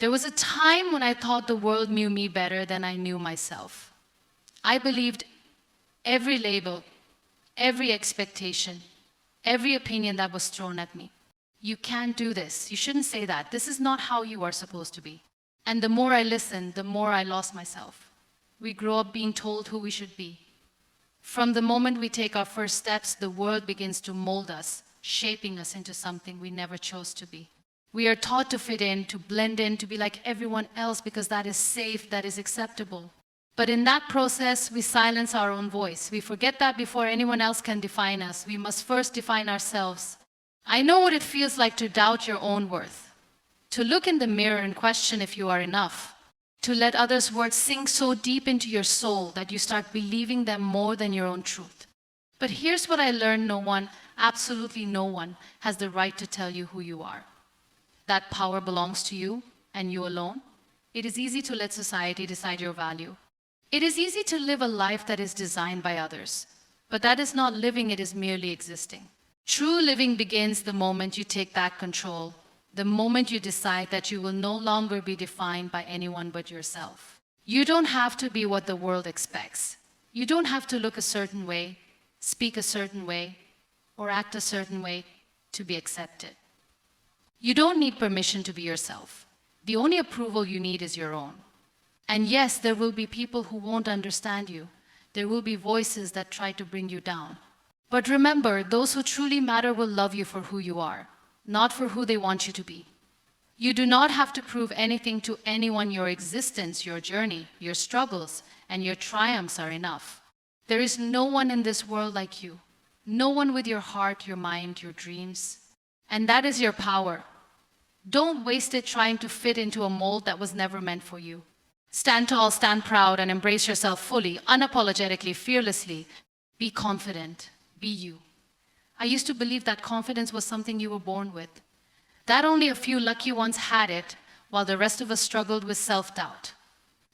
There was a time when I thought the world knew me better than I knew myself. I believed every label, every expectation, every opinion that was thrown at me. You can't do this. You shouldn't say that. This is not how you are supposed to be. And the more I listened, the more I lost myself. We grow up being told who we should be. From the moment we take our first steps, the world begins to mold us, shaping us into something we never chose to be. We are taught to fit in, to blend in, to be like everyone else because that is safe, that is acceptable. But in that process, we silence our own voice. We forget that before anyone else can define us, we must first define ourselves. I know what it feels like to doubt your own worth, to look in the mirror and question if you are enough, to let others' words sink so deep into your soul that you start believing them more than your own truth. But here's what I learned: no one, absolutely no one, has the right to tell you who you are. That power belongs to you and you alone. It is easy to let society decide your value. It is easy to live a life that is designed by others, but that is not living, it is merely existing. True living begins the moment you take back control, the moment you decide that you will no longer be defined by anyone but yourself. You don't have to be what the world expects. You don't have to look a certain way, speak a certain way, or act a certain way to be accepted. You don't need permission to be yourself. The only approval you need is your own. And yes, there will be people who won't understand you. There will be voices that try to bring you down. But remember, those who truly matter will love you for who you are, not for who they want you to be. You do not have to prove anything to anyone. Your existence, your journey, your struggles, and your triumphs are enough. There is no one in this world like you. No one with your heart, your mind, your dreams. And that is your power. Don't waste it trying to fit into a mold that was never meant for you. Stand tall, stand proud, and embrace yourself fully, unapologetically, fearlessly. Be confident. Be you. I used to believe that confidence was something you were born with, that only a few lucky ones had it, while the rest of us struggled with self-doubt.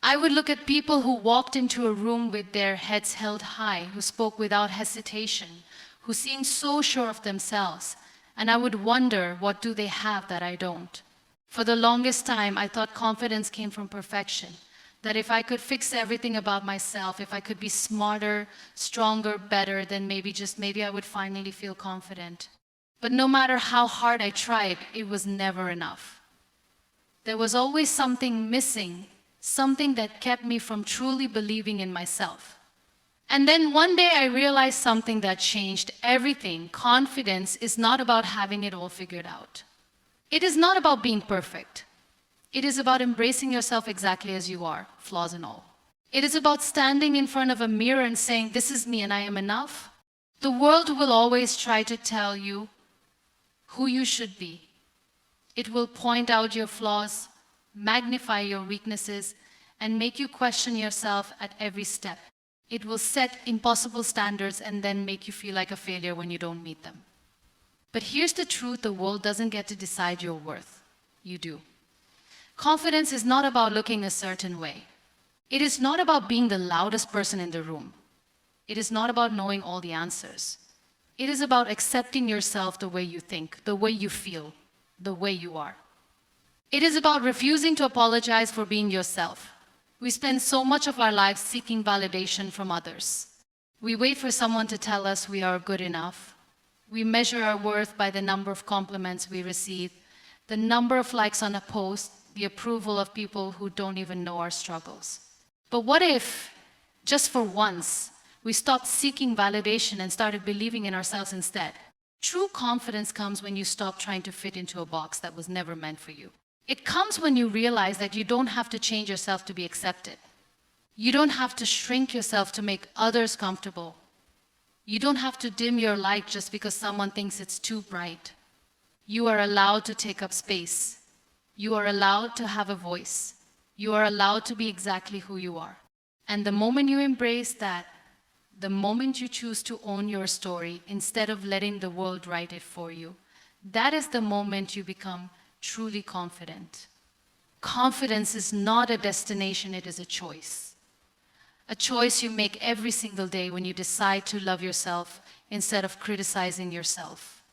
I would look at people who walked into a room with their heads held high, who spoke without hesitation, who seemed so sure of themselves, and I would wonder, what do they have that I don't? For the longest time, I thought confidence came from perfection. That if I could fix everything about myself, if I could be smarter, stronger, better, then maybe I would finally feel confident. But no matter how hard I tried, it was never enough. There was always something missing, something that kept me from truly believing in myself. And then one day I realized something that changed everything. Confidence is not about having it all figured out. It is not about being perfect. It is about embracing yourself exactly as you are, flaws and all. It is about standing in front of a mirror and saying, this is me and I am enough. The world will always try to tell you who you should be. It will point out your flaws, magnify your weaknesses, and make you question yourself at every step. It will set impossible standards and then make you feel like a failure when you don't meet them. But here's the truth: the world doesn't get to decide your worth. You do. Confidence is not about looking a certain way. It is not about being the loudest person in the room. It is not about knowing all the answers. It is about accepting yourself the way you think, the way you feel, the way you are. It is about refusing to apologize for being yourself. We spend so much of our lives seeking validation from others. We wait for someone to tell us we are good enough. We measure our worth by the number of compliments we receive, the number of likes on a post, the approval of people who don't even know our struggles. But what if, just for once, we stopped seeking validation and started believing in ourselves instead? True confidence comes when you stop trying to fit into a box that was never meant for you. It comes when you realize that you don't have to change yourself to be accepted. You don't have to shrink yourself to make others comfortable. You don't have to dim your light just because someone thinks it's too bright. You are allowed to take up space. You are allowed to have a voice. You are allowed to be exactly who you are. And the moment you embrace that, the moment you choose to own your story instead of letting the world write it for you, that is the moment you become truly confident. Confidence is not a destination, it is a choice. A choice you make every single day when you decide to love yourself instead of criticizing yourself.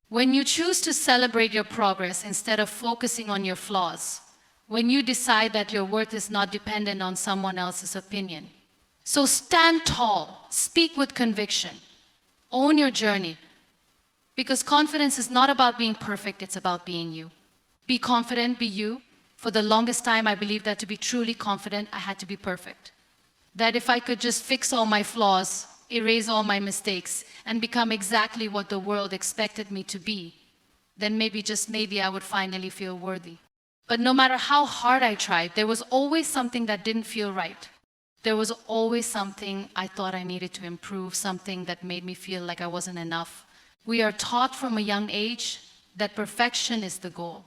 When you choose to celebrate your progress instead of focusing on your flaws. when you decide that your worth is not dependent on someone else's opinion. So stand tall, speak with conviction, own your journey, because confidence is not about being perfect, it's about being you. Be confident, be you. For the longest time, I believed that to be truly confident, I had to be perfect. That if I could just fix all my flaws, erase all my mistakes, and become exactly what the world expected me to be, then maybe, just maybe, I would finally feel worthy. But no matter how hard I tried, there was always something that didn't feel right. There was always something I thought I needed to improve, something that made me feel like I wasn't enough. We are taught from a young age that perfection is the goal.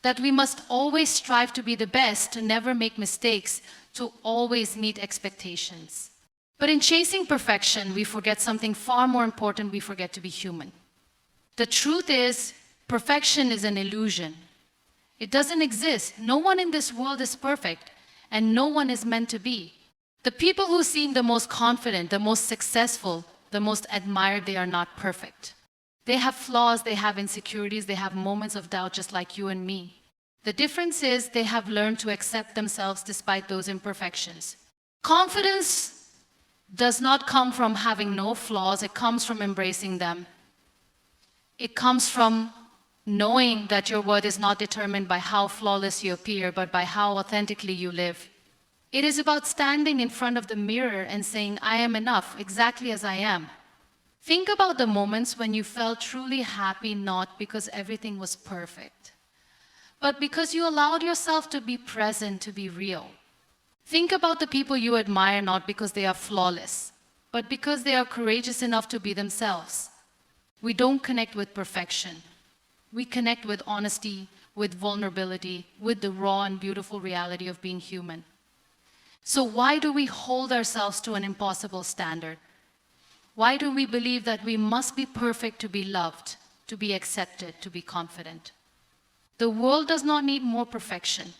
That we must always strive to be the best, to never make mistakes, to always meet expectations. But in chasing perfection, we forget something far more important. We forget to be human. The truth is, perfection is an illusion. It doesn't exist. No one in this world is perfect, and no one is meant to be. The people who seem the most confident, the most successful, the most admired, they are not perfect. They have flaws, they have insecurities, they have moments of doubt just like you and me. The difference is they have learned to accept themselves despite those imperfections. Confidence does not come from having no flaws, it comes from embracing them. It comes from knowing that your worth is not determined by how flawless you appear, but by how authentically you live. It is about standing in front of the mirror and saying, I am enough, exactly as I am. Think about the moments when you felt truly happy, not because everything was perfect, but because you allowed yourself to be present, to be real. Think about the people you admire, not because they are flawless, but because they are courageous enough to be themselves. We don't connect with perfection. We connect with honesty, with vulnerability, with the raw and beautiful reality of being human. So why do we hold ourselves to an impossible standard? Why do we believe that we must be perfect to be loved, to be accepted, to be confident? The world does not need more perfection.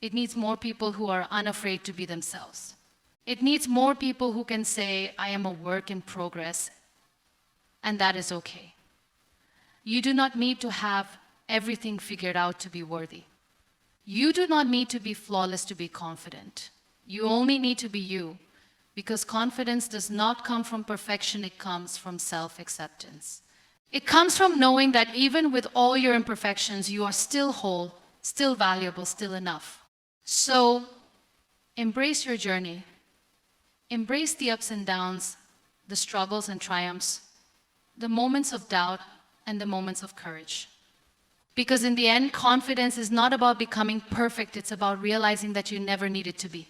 It needs more people who are unafraid to be themselves. It needs more people who can say, I am a work in progress, and that is okay. You do not need to have everything figured out to be worthy. You do not need to be flawless to be confident. You only need to be you, because confidence does not come from perfection, it comes from self-acceptance. It comes from knowing that even with all your imperfections, you are still whole, still valuable, still enough. So, embrace your journey. Embrace the ups and downs, the struggles and triumphs, the moments of doubt and the moments of courage. Because in the end, confidence is not about becoming perfect, it's about realizing that you never needed to be.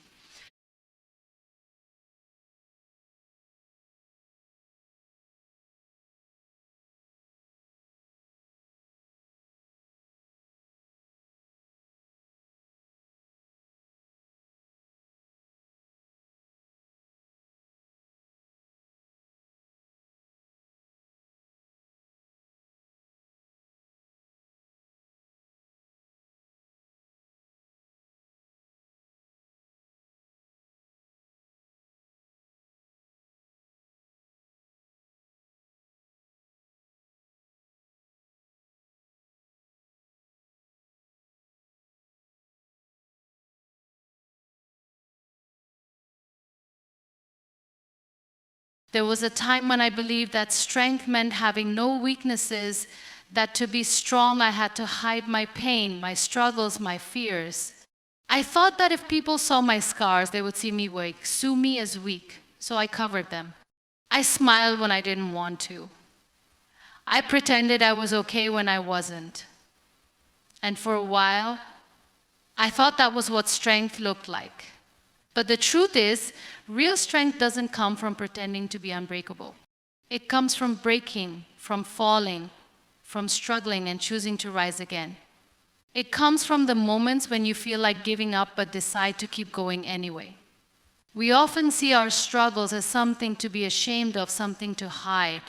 There was a time when I believed that strength meant having no weaknesses, that to be strong I had to hide my pain, my struggles, my fears. I thought that if people saw my scars, they would see me weak, sue me as weak, so I covered them. I smiled when I didn't want to. I pretended I was okay when I wasn't. And for a while, I thought that was what strength looked like. But the truth is, real strength doesn't come from pretending to be unbreakable. It comes from breaking, from falling, from struggling and choosing to rise again. It comes from the moments when you feel like giving up but decide to keep going anyway. We often see our struggles as something to be ashamed of, something to hide.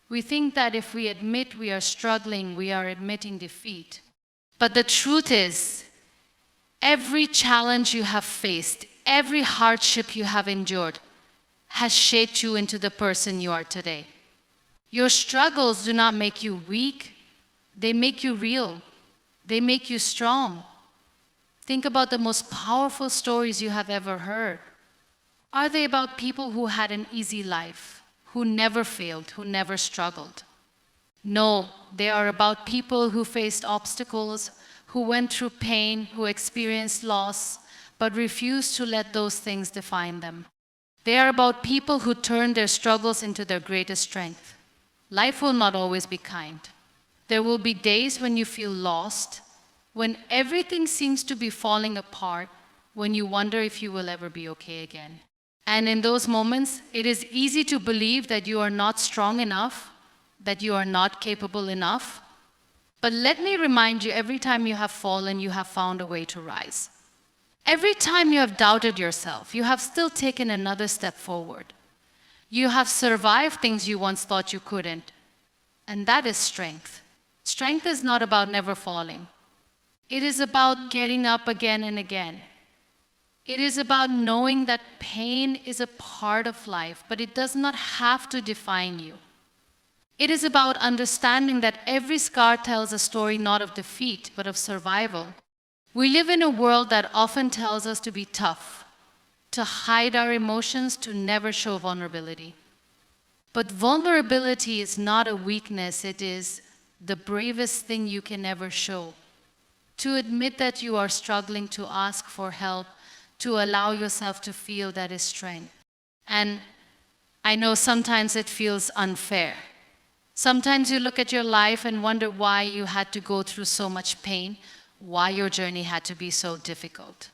We think that if we admit we are struggling, we are admitting defeat. But the truth is, every challenge you have faced, every hardship you have endured has shaped you into the person you are today. Your struggles do not make you weak, they make you real, they make you strong. Think about the most powerful stories you have ever heard. Are they about people who had an easy life, who never failed, who never struggled? No, they are about people who faced obstacles, who went through pain, who experienced loss, but refused to let those things define them. They are about people who turned their struggles into their greatest strength. Life will not always be kind. There will be days when you feel lost, when everything seems to be falling apart, when you wonder if you will ever be okay again. And in those moments, it is easy to believe that you are not strong enough, that you are not capable enough. But let me remind you, every time you have fallen, you have found a way to rise. Every time you have doubted yourself, you have still taken another step forward. You have survived things you once thought you couldn't. And that is strength. Strength is not about never falling. It is about getting up again and again. It is about knowing that pain is a part of life, but it does not have to define you. It is about understanding that every scar tells a story not of defeat, but of survival. We live in a world that often tells us to be tough, to hide our emotions, to never show vulnerability. But vulnerability is not a weakness, it is the bravest thing you can ever show. To admit that you are struggling, to ask for help, to allow yourself to feel that is strength. And I know sometimes it feels unfair. Sometimes you look at your life and wonder why you had to go through so much pain, why your journey had to be so difficult.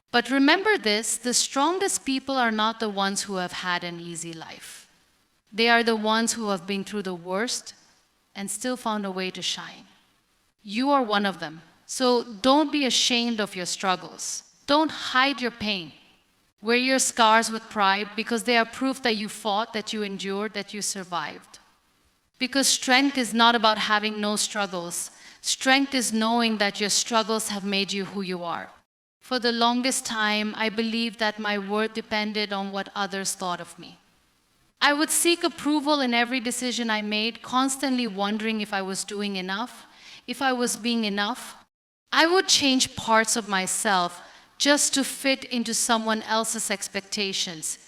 But remember this, the strongest people are not the ones who have had an easy life. They are the ones who have been through the worst and still found a way to shine. You are one of them. So don't be ashamed of your struggles. Don't hide your pain. Wear your scars with pride because they are proof that you fought, that you endured, that you survived. Because strength is not about having no struggles. Strength is knowing that your struggles have made you who you are. For the longest time, I believed that my worth depended on what others thought of me. I would seek approval in every decision I made, constantly wondering if I was doing enough, if I was being enough. I would change parts of myself just to fit into someone else's expectations,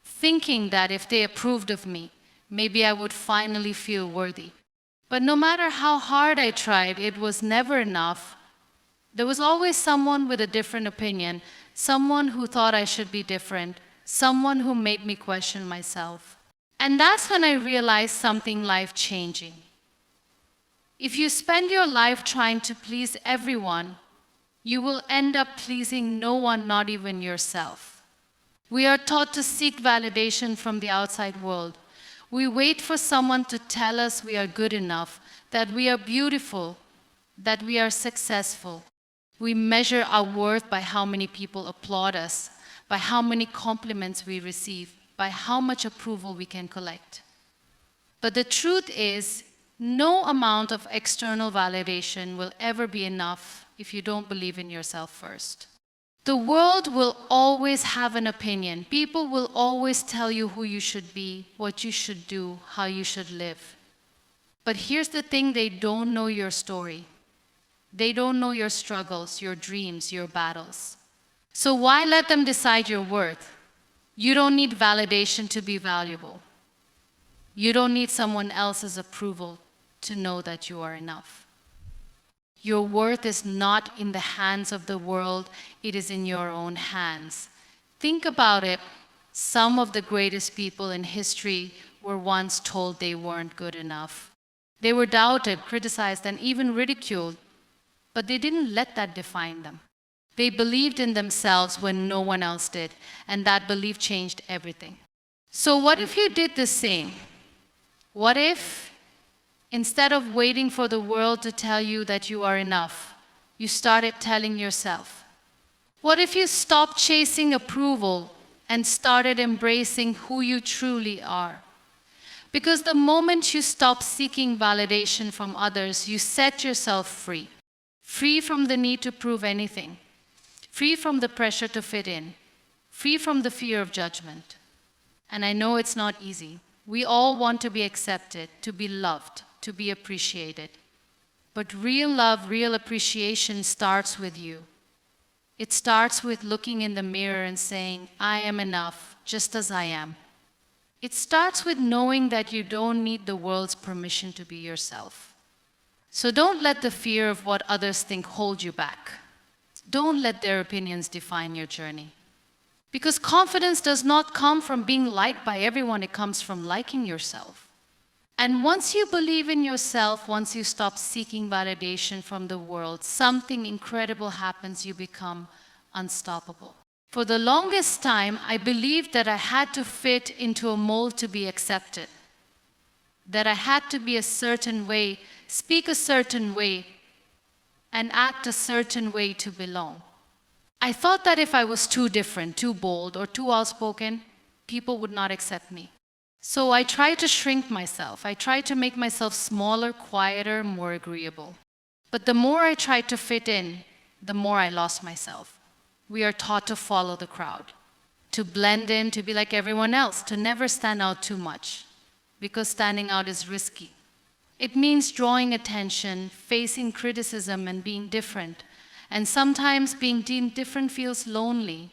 thinking that if they approved of me, maybe I would finally feel worthy. But no matter how hard I tried, it was never enough. There was always someone with a different opinion, someone who thought I should be different, someone who made me question myself. And that's when I realized something life-changing. If you spend your life trying to please everyone, you will end up pleasing no one, not even yourself. We are taught to seek validation from the outside world. We wait for someone to tell us we are good enough, that we are beautiful, that we are successful. We measure our worth by how many people applaud us, by how many compliments we receive, by how much approval we can collect. But the truth is, no amount of external validation will ever be enough if you don't believe in yourself first. The world will always have an opinion. People will always tell you who you should be, what you should do, how you should live. But here's the thing, they don't know your story. They don't know your struggles, your dreams, your battles. So why let them decide your worth? You don't need validation to be valuable. You don't need someone else's approval to know that you are enough. Your worth is not in the hands of the world, it is in your own hands. Think about it. Some of the greatest people in history were once told they weren't good enough. They were doubted, criticized, and even ridiculed, but they didn't let that define them. They believed in themselves when no one else did, and that belief changed everything. So what if you did the same? What if, instead of waiting for the world to tell you that you are enough, you started telling yourself? What if you stopped chasing approval and started embracing who you truly are? Because the moment you stop seeking validation from others, you set yourself free. Free from the need to prove anything. Free from the pressure to fit in. Free from the fear of judgment. And I know it's not easy. We all want to be accepted, to be loved, to be appreciated. But real love, real appreciation starts with you. It starts with looking in the mirror and saying, I am enough, just as I am. It starts with knowing that you don't need the world's permission to be yourself. So don't let the fear of what others think hold you back. Don't let their opinions define your journey. Because confidence does not come from being liked by everyone, it comes from liking yourself. And once you believe in yourself, once you stop seeking validation from the world, something incredible happens. You become unstoppable. For the longest time, I believed that I had to fit into a mold to be accepted, that I had to be a certain way, speak a certain way, and act a certain way to belong. I thought that if I was too different, too bold, or too outspoken, people would not accept me. So I tried to shrink myself. I tried to make myself smaller, quieter, more agreeable. But the more I tried to fit in, the more I lost myself. We are taught to follow the crowd, to blend in, to be like everyone else, to never stand out too much, because standing out is risky. It means drawing attention, facing criticism, and being different. And sometimes being deemed different feels lonely.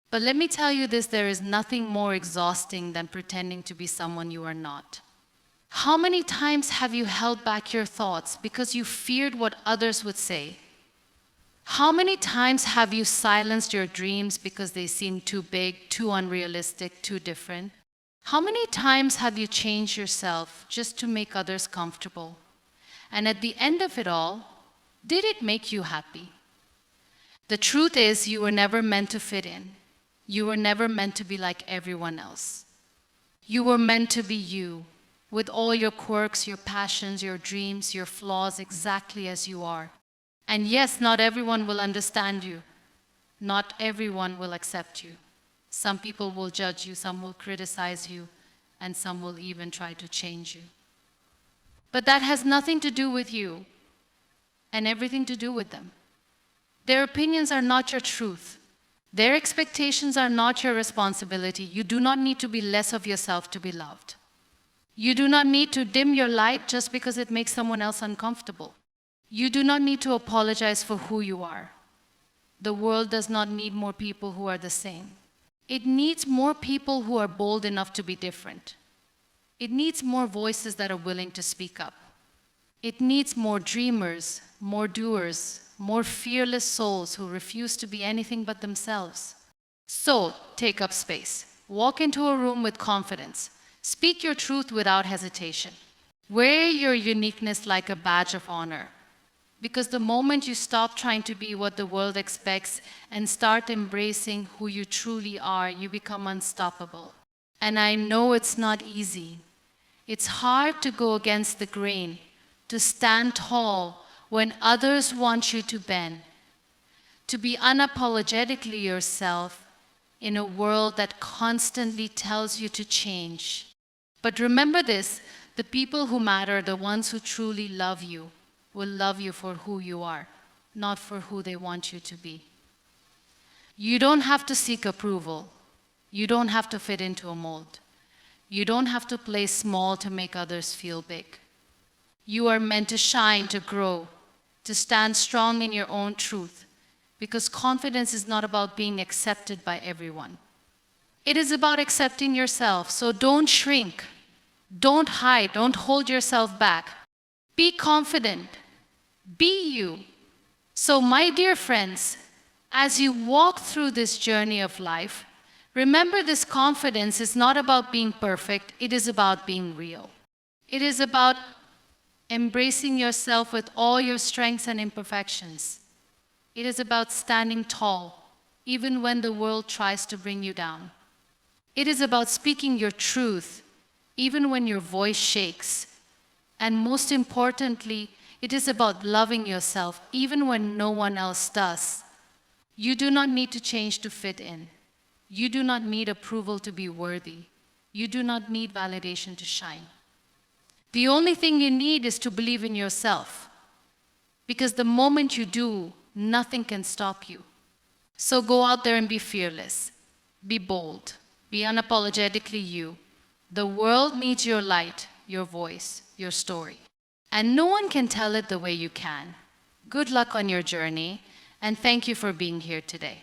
But let me tell you this, there is nothing more exhausting than pretending to be someone you are not. How many times have you held back your thoughts because you feared what others would say? How many times have you silenced your dreams because they seemed too big, too unrealistic, too different? How many times have you changed yourself just to make others comfortable? And at the end of it all, did it make you happy? The truth is, you were never meant to fit in. You were never meant to be like everyone else. You were meant to be you, with all your quirks, your passions, your dreams, your flaws, exactly as you are. And yes, not everyone will understand you. Not everyone will accept you. Some people will judge you, some will criticize you, and some will even try to change you. But that has nothing to do with you, and everything to do with them. Their opinions are not your truth. Their expectations are not your responsibility. You do not need to be less of yourself to be loved. You do not need to dim your light just because it makes someone else uncomfortable. You do not need to apologize for who you are. The world does not need more people who are the same. It needs more people who are bold enough to be different. It needs more voices that are willing to speak up. It needs more dreamers, more doers, more fearless souls who refuse to be anything but themselves. So, take up space. Walk into a room with confidence. Speak your truth without hesitation. Wear your uniqueness like a badge of honor. Because the moment you stop trying to be what the world expects and start embracing who you truly are, you become unstoppable. And I know it's not easy. It's hard to go against the grain, to stand tall when others want you to bend, to be unapologetically yourself in a world that constantly tells you to change. But remember this, the people who matter, the ones who truly love you, will love you for who you are, not for who they want you to be. You don't have to seek approval. You don't have to fit into a mold. You don't have to play small to make others feel big. You are meant to shine, to grow, to stand strong in your own truth, because confidence is not about being accepted by everyone. It is about accepting yourself, so don't shrink, don't hide, don't hold yourself back. Be confident, be you. So my dear friends, as you walk through this journey of life, remember this confidence is not about being perfect, it is about being real. It is about embracing yourself with all your strengths and imperfections. It is about standing tall, even when the world tries to bring you down. It is about speaking your truth, even when your voice shakes. And most importantly, it is about loving yourself, even when no one else does. You do not need to change to fit in. You do not need approval to be worthy. You do not need validation to shine. The only thing you need is to believe in yourself, because the moment you do, nothing can stop you. So go out there and be fearless, be bold, be unapologetically you. The world needs your light, your voice, your story, and no one can tell it the way you can. Good luck on your journey, And thank you for being here today.